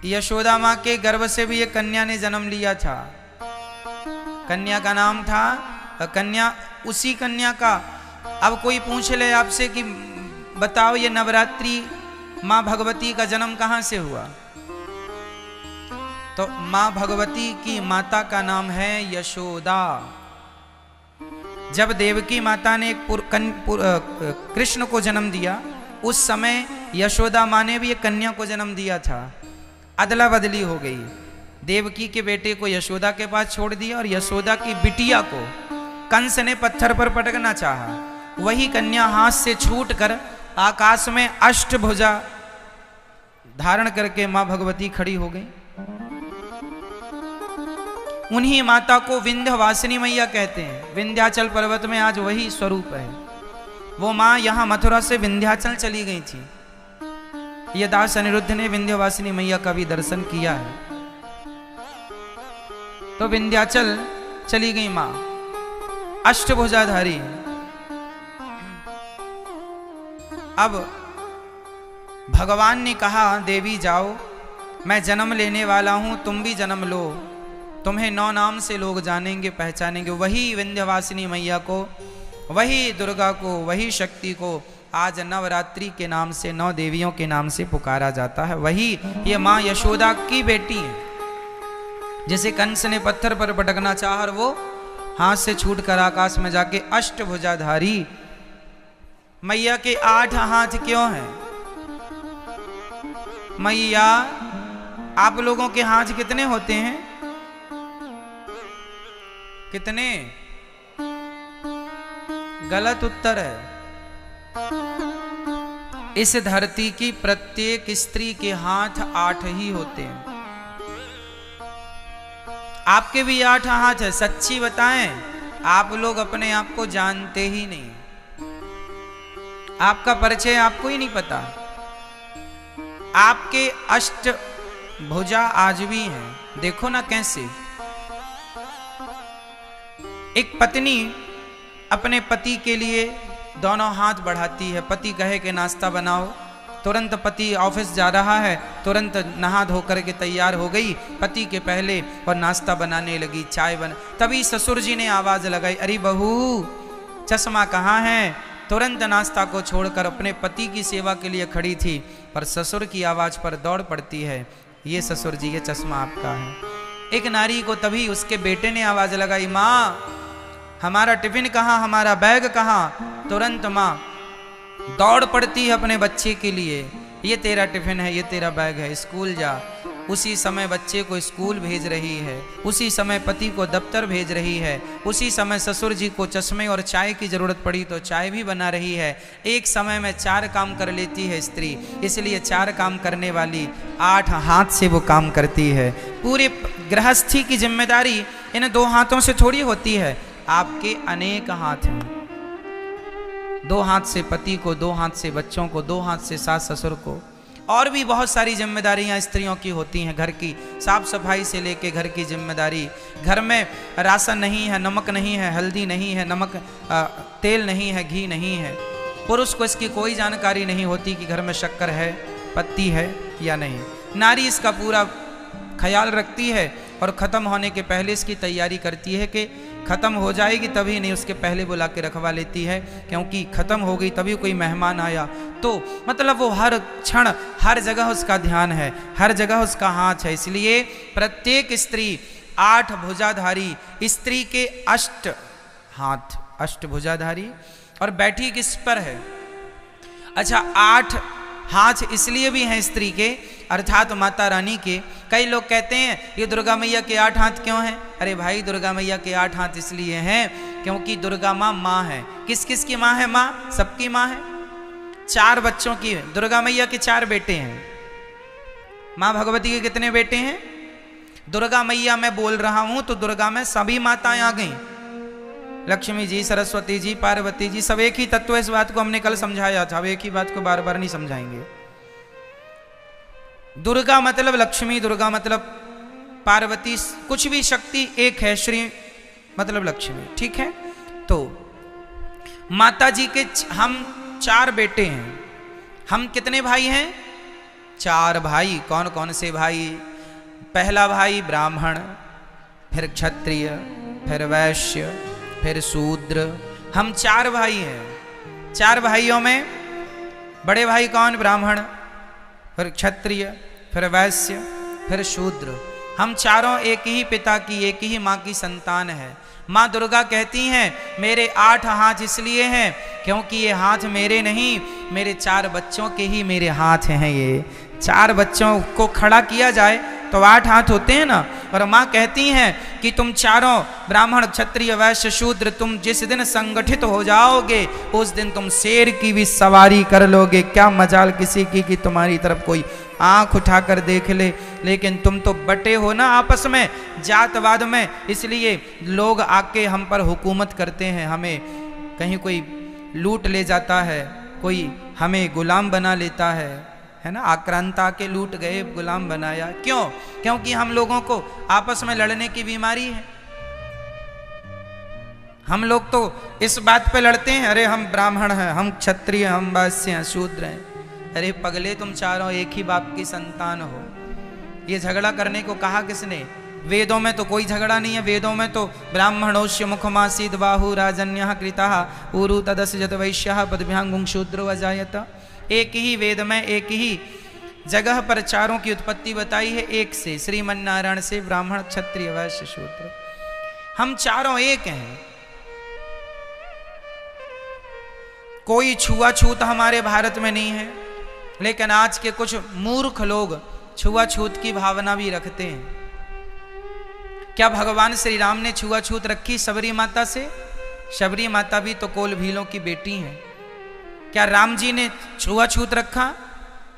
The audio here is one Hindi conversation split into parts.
यशोदा माँ के गर्भ से भी एक कन्या ने जन्म लिया था। कन्या का नाम था कन्या, उसी कन्या का अब कोई पूछ ले आपसे कि बताओ ये नवरात्रि माँ भगवती का जन्म कहाँ से हुआ, तो माँ भगवती की माता का नाम है यशोदा। जब देवकी माता ने कृष्ण को जन्म दिया, उस समय यशोदा माँ ने भी एक कन्या को जन्म दिया था। अदला बदली हो गई, देवकी के बेटे को यशोदा के पास छोड़ दिया और यशोदा की बिटिया को कंस ने पत्थर पर पटकना चाहा। वही कन्या हाथ से छूटकर आकाश में अष्टभुजा धारण करके मां भगवती खड़ी हो गई। उन्हीं माता को विंध्यवासिनी मैया कहते हैं। विंध्याचल पर्वत में आज वही स्वरूप है। वो मां यहां मथुरा से विंध्याचल चली गई थी। ये दास अनिरुद्ध ने विंध्यवासिनी मैया का भी दर्शन किया है। तो विंध्याचल चली गई मां अष्टभुजाधारी। अब भगवान ने कहा देवी जाओ, मैं जन्म लेने वाला हूं, तुम भी जन्म लो, तुम्हें 9 नाम से लोग जानेंगे पहचानेंगे। वही विंध्यवासिनी मैया को, वही दुर्गा को, वही शक्ति को आज नवरात्रि के नाम से 9 देवियों के नाम से पुकारा जाता है। वही ये माँ यशोदा की बेटी है। जैसे कंस ने पत्थर पर पटकना चाहा और वो हाथ से छूटकर आकाश में जाके अष्टभुजाधारी। मैया के 8 हाथ क्यों हैं? मैया आप लोगों के हाथ कितने होते हैं? कितने? गलत उत्तर है। इस धरती की प्रत्येक स्त्री के हाथ 8 ही होते हैं। आपके भी 8 हाथ है। सच्ची बताएं, आप लोग अपने आप को जानते ही नहीं। आपका परिचय आपको ही नहीं पता। आपके अष्टभुजा आज भी हैं। देखो ना कैसे एक पत्नी अपने पति के लिए दोनों हाथ बढ़ाती है। पति कहे कि नाश्ता बनाओ, तुरंत पति ऑफिस जा रहा है, तुरंत नहा धो करके तैयार हो गई पति के पहले और नाश्ता बनाने लगी, चाय बना। तभी ससुर जी ने आवाज लगाई, अरे बहू चश्मा कहाँ है? तुरंत नाश्ता को छोड़कर अपने पति की सेवा के लिए खड़ी थी, पर ससुर की आवाज पर दौड़ पड़ती है, ये ससुर जी ये चश्मा आपका है। एक नारी को तभी उसके बेटे ने आवाज लगाई, माँ हमारा टिफिन कहाँ, हमारा बैग कहाँ? तुरंत माँ दौड़ पड़ती है अपने बच्चे के लिए, ये तेरा टिफिन है, ये तेरा बैग है, स्कूल जा। उसी समय बच्चे को स्कूल भेज रही है, उसी समय पति को दफ्तर भेज रही है, उसी समय ससुर जी को चश्मे और चाय की जरूरत पड़ी तो चाय भी बना रही है। एक समय में 4 काम कर लेती है स्त्री, इसलिए 4 काम करने वाली 8 हाथ से वो काम करती है। पूरे गृहस्थी की जिम्मेदारी इन 2 हाथों से थोड़ी होती है। आपके अनेक हाथ हैं। 2 हाथ से पति को, 2 हाथ से बच्चों को, 2 हाथ से सास ससुर को, और भी बहुत सारी जिम्मेदारियां स्त्रियों की होती हैं। घर की साफ सफाई से लेके घर की जिम्मेदारी, घर में राशन नहीं है, नमक नहीं है, हल्दी नहीं है, नमक तेल नहीं है, घी नहीं है। पुरुष को इसकी कोई जानकारी नहीं होती कि घर में शक्कर है, पत्ती है या नहीं। नारी इसका पूरा ख्याल रखती है और ख़त्म होने के पहले इसकी तैयारी करती है कि ख़त्म हो जाएगी तभी नहीं, उसके पहले बुला के रखवा लेती है, क्योंकि ख़त्म हो गई तभी कोई मेहमान आया तो मतलब वो हर क्षण हर जगह उसका ध्यान है, हर जगह उसका हाथ है। इसलिए प्रत्येक स्त्री 8 भुजाधारी, स्त्री के 8 हाथ, अष्टभुजाधारी। और बैठी किस पर है? अच्छा 8 हाथ इसलिए भी हैं स्त्री के, अर्थात माता रानी के। कई लोग कहते हैं ये दुर्गा मैया के 8 हाथ क्यों हैं? अरे भाई दुर्गा मैया के 8 हाथ इसलिए हैं क्योंकि दुर्गा माँ है। किस किस की माँ है? माँ सबकी माँ है। 4 बच्चों की। दुर्गा मैया के 4 बेटे हैं। माँ भगवती के कितने बेटे हैं? दुर्गा मैया मैं बोल रहा हूं तो दुर्गा में सभी माताएं आ गई, लक्ष्मी जी, सरस्वती जी, पार्वती जी, सब एक ही तत्व। इस बात को हमने कल समझाया था, अब एक ही बात को बार बार नहीं समझाएंगे। दुर्गा मतलब लक्ष्मी, दुर्गा मतलब पार्वती, कुछ भी शक्ति एक है, श्री मतलब लक्ष्मी, ठीक है। तो माता जी के हम 4 बेटे हैं। हम कितने भाई हैं? 4 भाई। कौन कौन से भाई? पहला भाई ब्राह्मण, फिर क्षत्रिय, फिर वैश्य, फिर शूद्र। हम 4 भाई हैं। 4 भाइयों में बड़े भाई कौन? ब्राह्मण, फिर क्षत्रिय, फिर वैश्य, फिर शूद्र। हम चारों एक ही पिता की, एक ही माँ की संतान है। माँ दुर्गा कहती हैं मेरे 8 हाथ इसलिए हैं क्योंकि ये हाथ मेरे नहीं, मेरे 4 बच्चों के ही मेरे हाथ हैं। ये 4 बच्चों को खड़ा किया जाए तो 8 हाथ होते हैं ना। और माँ कहती हैं कि तुम चारों ब्राह्मण, क्षत्रिय, वैश्य, शूद्र, तुम जिस दिन संगठित हो जाओगे उस दिन तुम शेर की भी सवारी कर लोगे। क्या मजाल किसी की कि तुम्हारी तरफ कोई आंख उठाकर देख ले। लेकिन तुम तो बटे हो ना आपस में, जातवाद में, इसलिए लोग आके हम पर हुकूमत करते हैं। हमें कहीं कोई लूट ले जाता है, कोई हमें गुलाम बना लेता है ना। आक्रांता के लूट गए, गुलाम बनाया। क्यों? क्योंकि हम लोगों को आपस में लड़ने की बीमारी है। हम लोग तो इस बात पे लड़ते हैं, अरे हम ब्राह्मण हैं, हम क्षत्रिय, हम वैश्य हैं, शूद्र हैं। अरे पगले, तुम चारों एक ही बाप की संतान हो। ये झगड़ा करने को कहा किसने? वेदों में तो कोई झगड़ा नहीं है। वेदों में तो ब्राह्मणोस्य मुखमासीद बाहु राजन्यः कृतः ऊरु तदस्य जत वैश्यः पदभ्यां शूद्रो अजायत। एक ही वेद में एक ही जगह पर चारों की उत्पत्ति बताई है, एक से, श्रीमन नारायण से, ब्राह्मण, क्षत्रिय, वैश्य, शूद्र। हम चारों एक हैं। कोई छुआछूत हमारे भारत में नहीं है। लेकिन आज के कुछ मूर्ख लोग छुआछूत की भावना भी रखते हैं। क्या भगवान श्री राम ने छुआछूत रखी शबरी माता से? शबरी माता भी तो कोल भीलों की बेटी हैं। क्या राम जी ने छुआछूत रखा?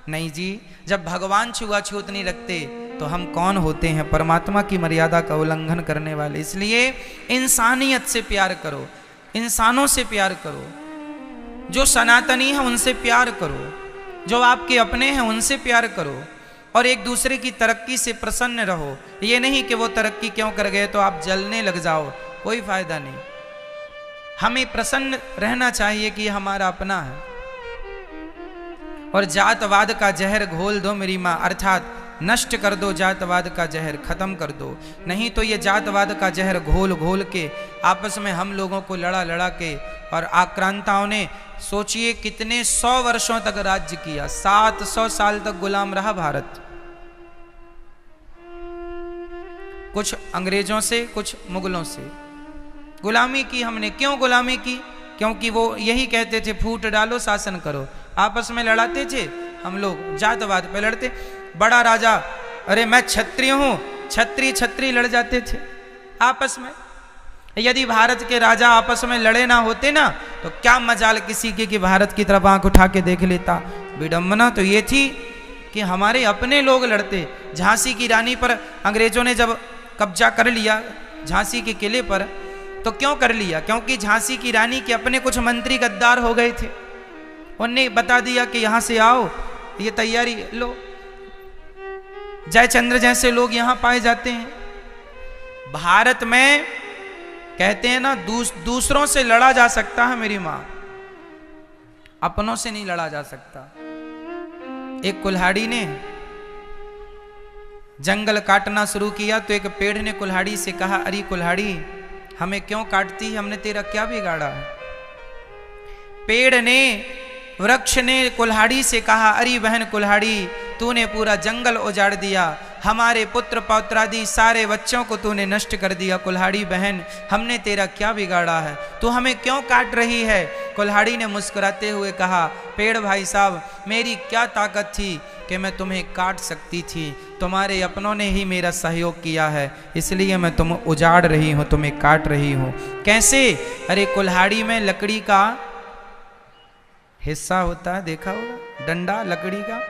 नहीं जी। जब भगवान छुआछूत नहीं रखते तो हम कौन होते हैं? परमात्मा की मर्यादा का उल्लंघन करने वाले। इसलिए इंसानियत से प्यार करो, इंसानों से प्यार करो, जो सनातनी है उनसे प्यार करो, जो आपके अपने हैं उनसे प्यार करो, और एक दूसरे की तरक्की से प्रसन्न रहो। ये नहीं कि वो तरक्की क्यों कर गए तो आप जलने लग जाओ, कोई फायदा नहीं। हमें प्रसन्न रहना चाहिए कि हमारा अपना है। और जातवाद का जहर घोल दो मेरी माँ, अर्थात नष्ट कर दो जातवाद का जहर, खत्म कर दो। नहीं तो ये जातवाद का जहर घोल घोल के आपस में हम लोगों को लड़ा लड़ा के, और आक्रांताओं ने सोचिए कितने 100 वर्षों तक राज्य किया। 700 साल तक गुलाम रहा भारत, कुछ अंग्रेजों से, कुछ मुगलों से गुलामी की हमने। क्यों गुलामी की? क्योंकि वो यही कहते थे फूट डालो शासन करो। आपस में लड़ाते थे हम लोग, जातवाद पे लड़ते। बड़ा राजा, अरे मैं क्षत्रिय हूं, छत्री छत्री लड़ जाते थे आपस में। यदि भारत के राजा आपस में लड़े ना होते ना तो क्या मजाल किसी की कि भारत की तरफ आंख उठा के देख लेता। विडंबना तो ये थी कि हमारे अपने लोग लड़ते। झांसी की रानी पर अंग्रेजों ने जब कब्जा कर लिया, झांसी के किले पर, तो क्यों कर लिया? क्योंकि झांसी की रानी के अपने कुछ मंत्री गद्दार हो गए थे। उन्होंने बता दिया कि यहां से आओ, ये तैयारी लो। जयचंद्र जैसे लोग यहां पाए जाते हैं। भारत में कहते हैं ना दूसरों से लड़ा जा सकता है मेरी मां, अपनों से नहीं लड़ा जा सकता। एक कुल्हाड़ी ने जंगल काटना शुरू किया तो एक पेड़ ने कुल्हाड़ी से कहा, अरे कुल्हाड़ी हमें क्यों काटती है, हमने तेरा क्या बिगाड़ा है? पेड़ ने, वृक्ष ने कुल्हाड़ी से कहा, अरे बहन कुल्हाड़ी तूने पूरा जंगल उजाड़ दिया, हमारे पुत्र पौत्रादि सारे बच्चों को तूने नष्ट कर दिया। कुल्हाड़ी बहन हमने तेरा क्या बिगाड़ा है, तू हमें क्यों काट रही है? कुल्हाड़ी ने मुस्कुराते हुए कहा, पेड़ भाई साहब मेरी क्या ताकत थी कि मैं तुम्हें काट सकती थी, तुम्हारे अपनों ने ही मेरा सहयोग किया है, इसलिए मैं तुम्हें उजाड़ रही हूँ, तुम्हें काट रही हूँ। कैसे? अरे कुल्हाड़ी में लकड़ी का हिस्सा होता है, देखा होगा, डंडा लकड़ी का।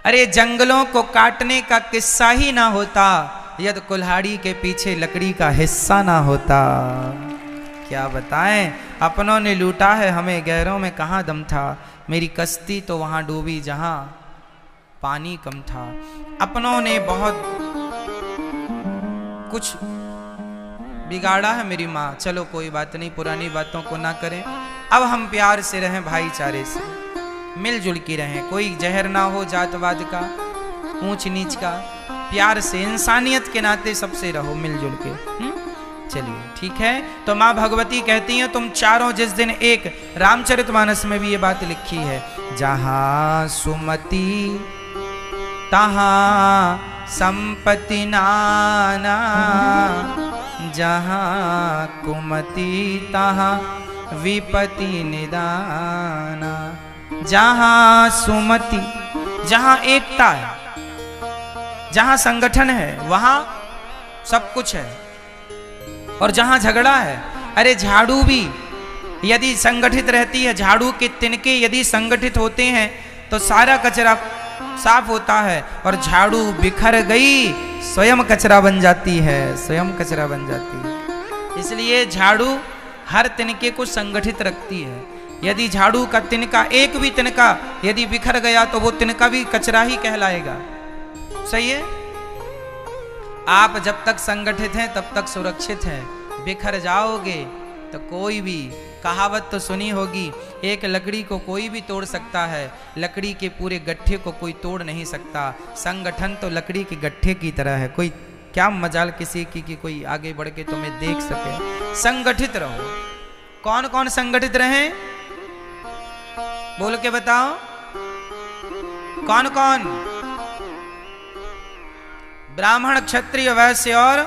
अरे जंगलों को काटने का किस्सा ही ना होता यदि कुल्हाड़ी के पीछे लकड़ी का हिस्सा ना होता। क्या बताएं, अपनों ने लूटा है हमें, गैरों में कहाँ दम था। मेरी कश्ती तो वहां डूबी जहां पानी कम था। अपनों ने बहुत कुछ बिगाड़ा है मेरी माँ। चलो कोई बात नहीं, पुरानी बातों को ना करें, अब हम प्यार से रहें, भाईचारे से। मिलजुल के रहें, कोई जहर ना हो जातवाद का, ऊंच नीच का, प्यार से इंसानियत के नाते सबसे रहो मिलजुल के। चलिए ठीक है। तो माँ भगवती कहती हैं तुम चारों जिस दिन एक, रामचरितमानस में भी ये बात लिखी है, जहां सुमति तहां संपत्ति नाना, जहां कुमति तहां विपत्ति निदाना। जहां सुमति, जहां एकता है, जहां संगठन है, वहां सब कुछ है। और जहां झगड़ा है, अरे झाड़ू भी यदि संगठित रहती है, झाड़ू के तिनके यदि संगठित होते हैं तो सारा कचरा साफ होता है, और झाड़ू बिखर गई स्वयं कचरा बन जाती है, स्वयं कचरा बन जाती है। इसलिए झाड़ू हर तिनके को संगठित रखती है। यदि झाड़ू का तिनका, एक भी तिनका यदि बिखर गया तो वो तिनका भी कचरा ही कहलाएगा। सही है। आप जब तक संगठित हैं तब तक सुरक्षित हैं, बिखर जाओगे तो कोई भी, कहावत तो सुनी होगी, एक लकड़ी को कोई भी तोड़ सकता है, लकड़ी के पूरे गट्ठे को कोई तोड़ नहीं सकता। संगठन तो लकड़ी के गट्ठे की तरह है, कोई क्या मजाल किसी की कि कोई आगे बढ़ के तुम्हें देख सके। संगठित रहो। कौन कौन संगठित रहे, बोल के बताओ, कौन कौन? ब्राह्मण, क्षत्रिय, वैश्य और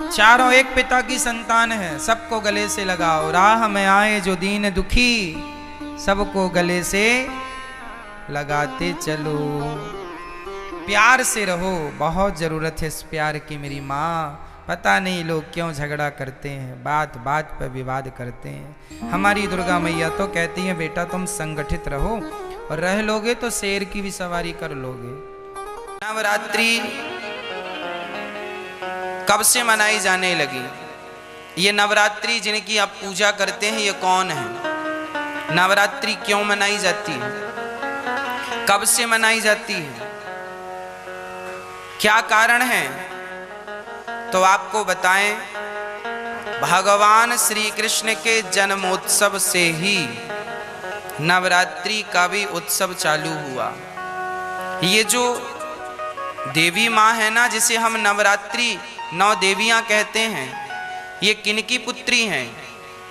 चारों एक पिता की संतान है, सबको गले से लगाओ। राह में आए जो दीन दुखी, सबको गले से लगाते चलो। प्यार से रहो, बहुत जरूरत है इस प्यार की मेरी माँ। पता नहीं लोग क्यों झगड़ा करते हैं, बात बात पर विवाद करते हैं। हमारी दुर्गा मैया तो कहती है बेटा तुम संगठित रहो, और रह लोगे तो शेर की भी सवारी कर लोगे। नवरात्रि कब से मनाई जाने लगी? ये नवरात्रि जिनकी आप पूजा करते हैं ये कौन है? नवरात्रि क्यों मनाई जाती है? कब से मनाई जाती है? क्या कारण है? तो आपको बताएं, भगवान श्री कृष्ण के जन्मोत्सव से ही नवरात्रि का भी उत्सव चालू हुआ। ये जो देवी माँ है ना, जिसे हम नवरात्रि 9 देवियां कहते हैं, ये किनकी पुत्री हैं?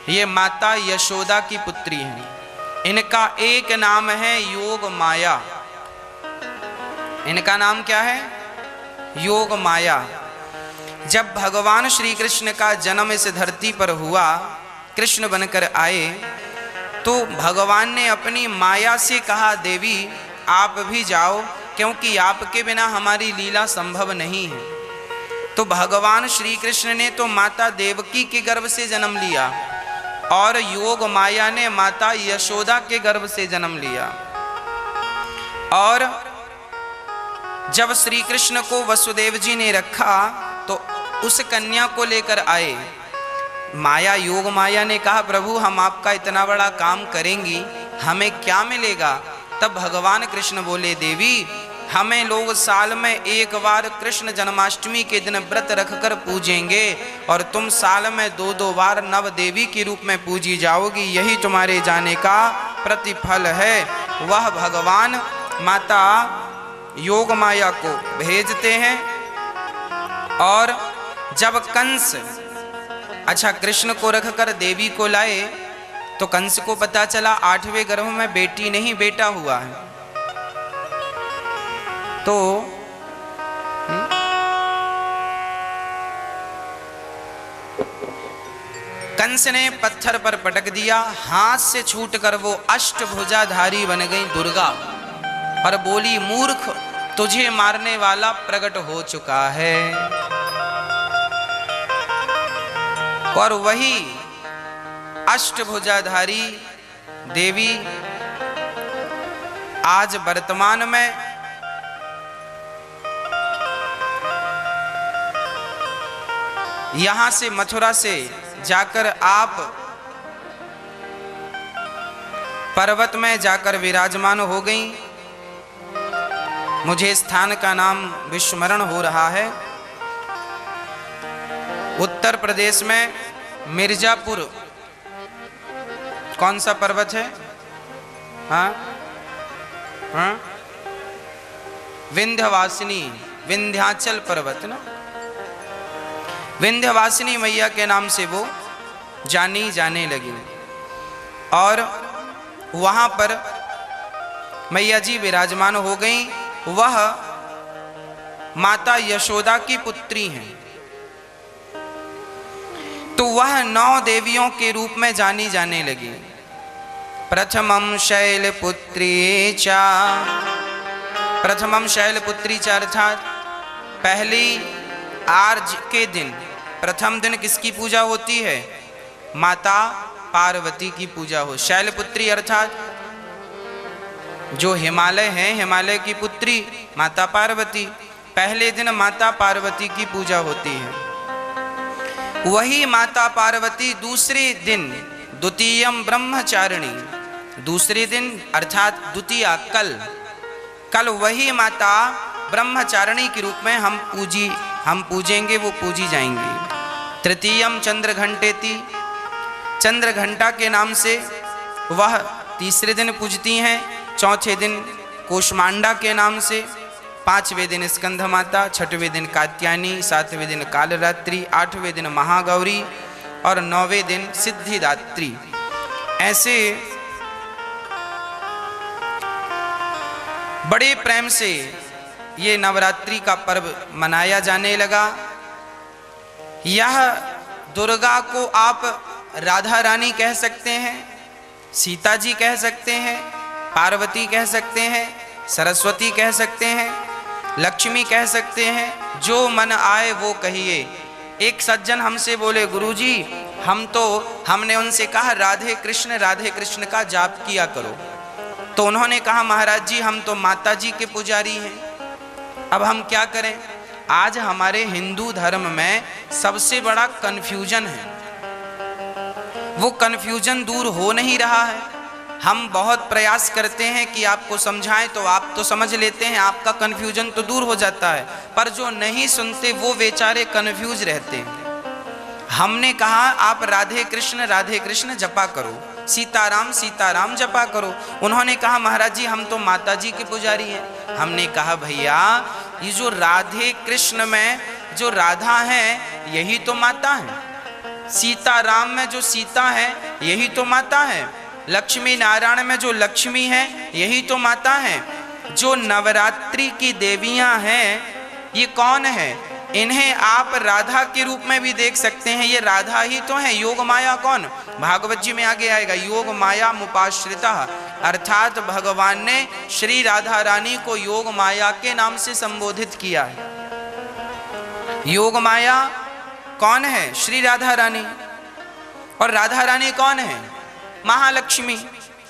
ये माता यशोदा की पुत्री हैं। इनका एक नाम है योग माया। इनका नाम क्या है? योग माया। जब भगवान श्री कृष्ण का जन्म इस धरती पर हुआ, कृष्ण बनकर आए, तो भगवान ने अपनी माया से कहा देवी आप भी जाओ, क्योंकि आपके बिना हमारी लीला संभव नहीं है। तो भगवान श्री कृष्ण ने तो माता देवकी के गर्भ से जन्म लिया, और योग माया ने माता यशोदा के गर्भ से जन्म लिया। और जब श्री कृष्ण को वसुदेव जी ने रखा तो उस कन्या को लेकर आए। माया, योग माया ने कहा प्रभु हम आपका इतना बड़ा काम करेंगी, हमें क्या मिलेगा? तब भगवान कृष्ण बोले देवी हमें लोग साल में एक बार कृष्ण जन्माष्टमी के दिन व्रत रखकर पूजेंगे, और तुम साल में 2-2 बार नव देवी के रूप में पूजी जाओगी, यही तुम्हारे जाने का प्रतिफल है। वह भगवान माता योग माया को भेजते हैं। और जब कंस कृष्ण को रखकर देवी को लाए, तो कंस को पता चला 8वें गर्भ में बेटी नहीं बेटा हुआ है। तो कंस ने पत्थर पर पटक दिया, हाथ से छूटकर वो अष्टभुजाधारी बन गई दुर्गा, और बोली मूर्ख तुझे मारने वाला प्रकट हो चुका है। और वही अष्टभुजाधारी देवी आज वर्तमान में यहां से मथुरा से जाकर आप पर्वत में जाकर विराजमान हो गई। मुझे स्थान का नाम विस्मरण हो रहा है। उत्तर प्रदेश में मिर्जापुर, कौन सा पर्वत है? हाँ, हाँ? विंध्यवासिनी, विंध्याचल पर्वत ना, विंध्यवासिनी मैया के नाम से वो जानी जाने लगी। और वहां पर मैया जी विराजमान हो गई। वह माता यशोदा की पुत्री हैं, तो वह 9 देवियों के रूप में जानी जाने लगी। प्रथमम शैलपुत्री चा, प्रथमम शैलपुत्री चा अर्थात पहली आर्ज के दिन, प्रथम दिन किसकी पूजा होती है? माता पार्वती की पूजा हो। शैलपुत्री अर्थात जो हिमालय है, हिमालय की पुत्री माता पार्वती, पहले दिन माता पार्वती की पूजा होती है। वही माता पार्वती दूसरे दिन द्वितीयम ब्रह्मचारिणी, दूसरे दिन अर्थात द्वितीया कल वही माता ब्रह्मचारिणी के रूप में हम पूजेंगे, वो पूजी जाएंगी। तृतीयम चंद्र घंटेति, चंद्र घंटा के नाम से वह तीसरे दिन पूजती हैं। चौथे दिन कोष्मांडा के नाम से, 5वें दिन स्कंध माता, 6वें दिन कात्यायनी, 7वें दिन कालरात्रि, 8वें दिन महागौरी और 9वें दिन सिद्धिदात्री। ऐसे बड़े प्रेम से ये नवरात्रि का पर्व मनाया जाने लगा। यह दुर्गा को आप राधा रानी कह सकते हैं, सीता जी कह सकते हैं, पार्वती कह सकते हैं, सरस्वती कह सकते हैं, लक्ष्मी कह सकते हैं, जो मन आए वो कहिए। एक सज्जन हमसे बोले, गुरुजी हमने उनसे कहा राधे कृष्ण का जाप किया करो, तो उन्होंने कहा महाराज जी हम तो माता जी के पुजारी हैं, अब हम क्या करें? आज हमारे हिंदू धर्म में सबसे बड़ा कन्फ्यूजन है, वो कन्फ्यूजन दूर हो नहीं रहा है। हम बहुत प्रयास करते हैं कि आपको समझाएं, तो आप तो समझ लेते हैं, आपका कन्फ्यूजन तो दूर हो जाता है, पर जो नहीं सुनते वो बेचारे कन्फ्यूज रहते हैं। हमने कहा आप राधे कृष्ण जपा करो, सीताराम जपा करो। उन्होंने कहा महाराज जी हम तो माता जी के पुजारी हैं। हमने कहा भैया ये जो राधे कृष्ण में जो राधा है यही तो माता है, सीताराम में जो सीता है यही तो माता है, लक्ष्मी नारायण में जो लक्ष्मी है यही तो माता है। जो नवरात्रि की देवियां हैं ये कौन है? इन्हें आप राधा के रूप में भी देख सकते हैं, ये राधा ही तो है। योग माया कौन? भागवत जी में आगे आएगा, योग माया मुपाश्रिता, अर्थात भगवान ने श्री राधा रानी को योग माया के नाम से संबोधित किया है। योग माया कौन है? श्री राधा रानी। और राधा रानी कौन है? महालक्ष्मी।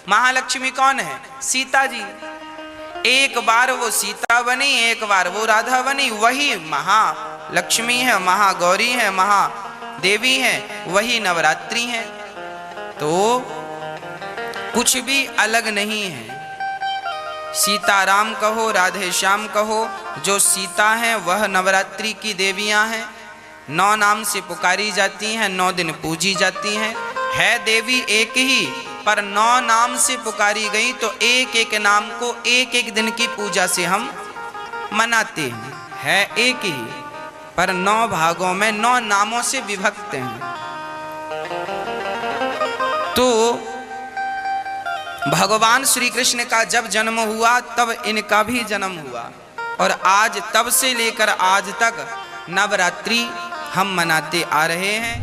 महालक्ष्मी कौन है? सीता जी। एक बार वो सीता बनी, एक बार वो राधा बनी, वही महालक्ष्मी है, महागौरी है, महादेवी है, वही नवरात्रि है। तो कुछ भी अलग नहीं है। सीताराम कहो, राधे श्याम कहो, जो सीता है वह नवरात्रि की देवियां हैं। 9 नाम से पुकारी जाती हैं, 9 दिन पूजी जाती हैं। है देवी एक ही, पर 9 नाम से पुकारी गई तो एक एक नाम को एक एक दिन की पूजा से हम मनाते हैं। है एक ही, पर 9 भागों में 9 नामों से विभक्त हैं। तो भगवान श्री कृष्ण का जब जन्म हुआ तब इनका भी जन्म हुआ, और आज तब से लेकर आज तक नवरात्रि हम मनाते आ रहे हैं।